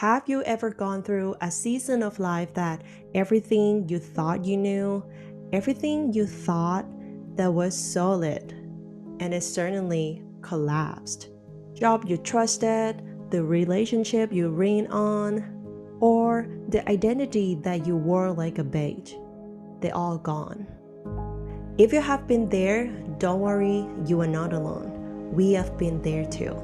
Have you ever gone through a season of life that everything you thought you knew, everything you thought that was solid, and it certainly collapsed? Job you trusted, the relationship you leaned on, or the identity that you wore like a badge, they're all gone. If you have been there, don't worry, you are not alone. We have been there too.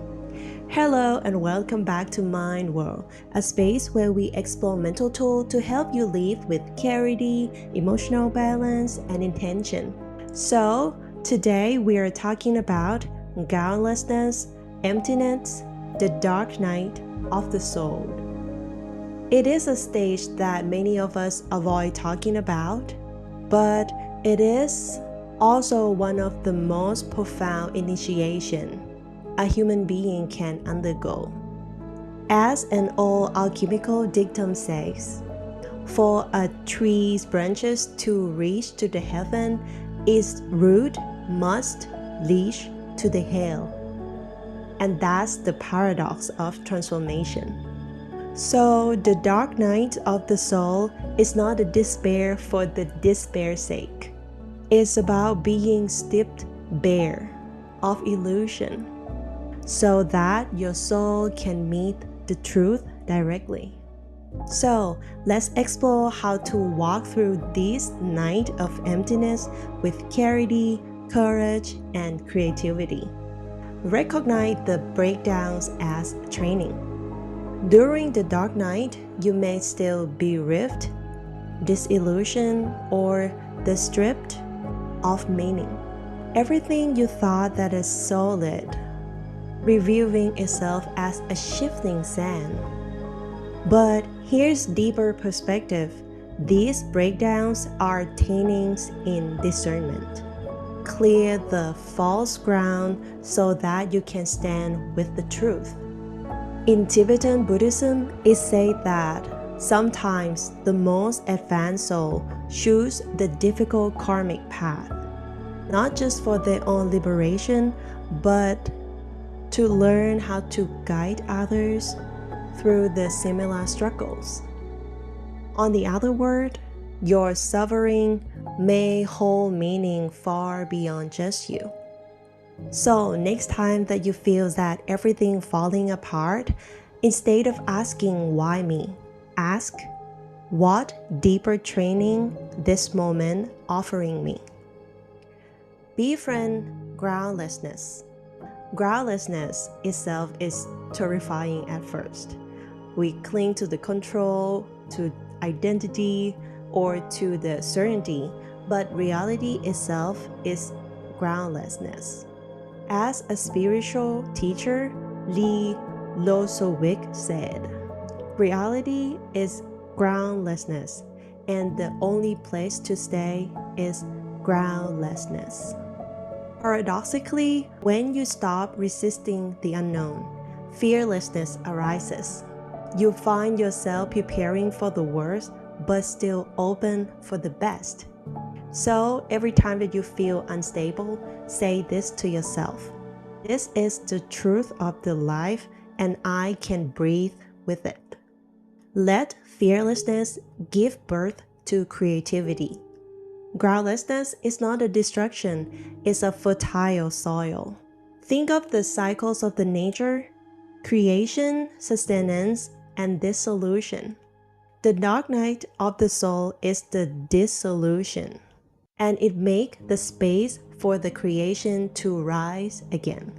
Hello and welcome back to Mind World, a space where we explore mental tools to help you live with clarity, emotional balance, and intention. So, today we are talking about groundlessness, emptiness, the dark night of the soul. It is a stage that many of us avoid talking about, but it is also one of the most profound initiation a human being can undergo. As an old alchemical dictum says, for a tree's branches to reach to the heaven, its root must reach to the hell. And that's the paradox of transformation. So the dark night of the soul is not a despair for the despair's sake. It's about being stripped bare of illusion, so that your soul can meet the truth directly. So let's explore how to walk through this night of emptiness with clarity, courage, and creativity. Recognize the breakdowns as training. During the dark night, you may still be rifted, disillusioned, or stripped of meaning. Everything you thought that is solid, reviewing itself as a shifting sand. But here's deeper perspective. These breakdowns are trainings in discernment. Clear the false ground so that you can stand with the truth. In Tibetan Buddhism, it said that sometimes the most advanced soul choose the difficult karmic path, not just for their own liberation, but to learn how to guide others through the similar struggles. On the other word, your suffering may hold meaning far beyond just you. So next time that you feel that everything falling apart, instead of asking why me, ask what deeper training this moment offering me. Befriend groundlessness. Groundlessness itself is terrifying at first. We cling to the control, to identity, or to the certainty, but reality itself is groundlessness. As a spiritual teacher, Lee Lozowick said, reality is groundlessness, and the only place to stay is groundlessness. Paradoxically, when you stop resisting the unknown, fearlessness arises. You find yourself preparing for the worst, but still open for the best. So every time that you feel unstable, say this to yourself. This is the truth of the life, and I can breathe with it. Let fearlessness give birth to creativity. Groundlessness is not a destruction, it's a fertile soil. Think of the cycles of the nature, creation, sustenance, and dissolution. The dark night of the soul is the dissolution, and it makes the space for the creation to rise again.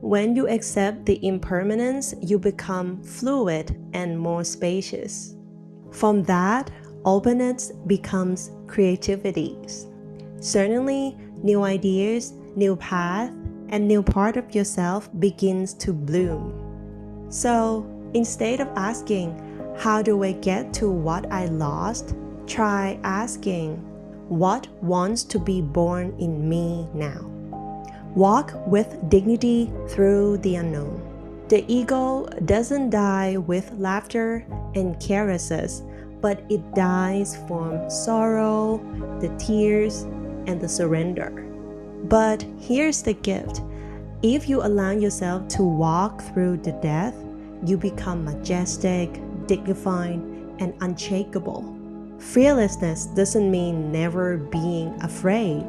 When you accept the impermanence, you become fluid and more spacious. From that, openness becomes creativity. Certainly, new ideas, new path, and new part of yourself begins to bloom. So, instead of asking, how do I get to what I lost? Try asking, what wants to be born in me now? Walk with dignity through the unknown. The ego doesn't die with laughter and caresses, but it dies from sorrow, the tears, and the surrender. But here's the gift. If you allow yourself to walk through the death, you become majestic, dignified, and unshakable. Fearlessness doesn't mean never being afraid.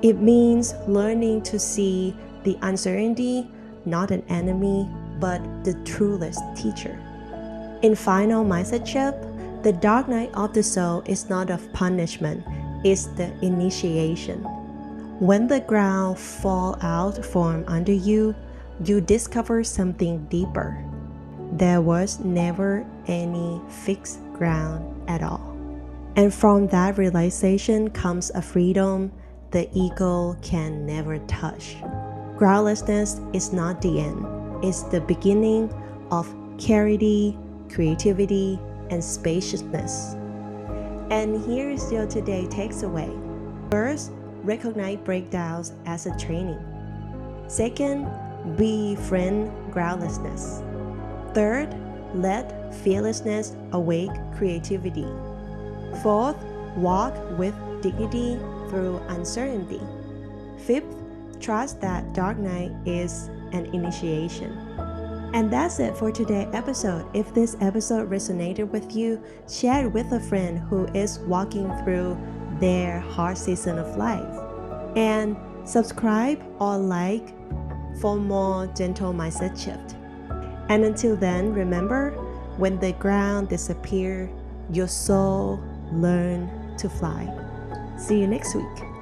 It means learning to see the uncertainty not an enemy, but the truest teacher. In final mindset shift, the dark night of the soul is not of punishment, it's the initiation. When the ground falls out from under you, you discover something deeper. There was never any fixed ground at all. And from that realization comes a freedom the ego can never touch. Groundlessness is not the end, it's the beginning of clarity, creativity, and spaciousness. And here is your today takeaway. First, recognize breakdowns as a training. Second, befriend groundlessness. Third, let fearlessness awake creativity. Fourth, walk with dignity through uncertainty. Fifth, trust that dark night is an initiation. And that's it for today's episode. If this episode resonated with you, share it with a friend who is walking through their hard season of life. And subscribe or like for more gentle mindset shift. And until then, remember, when the ground disappears, your soul learn to fly. See you next week.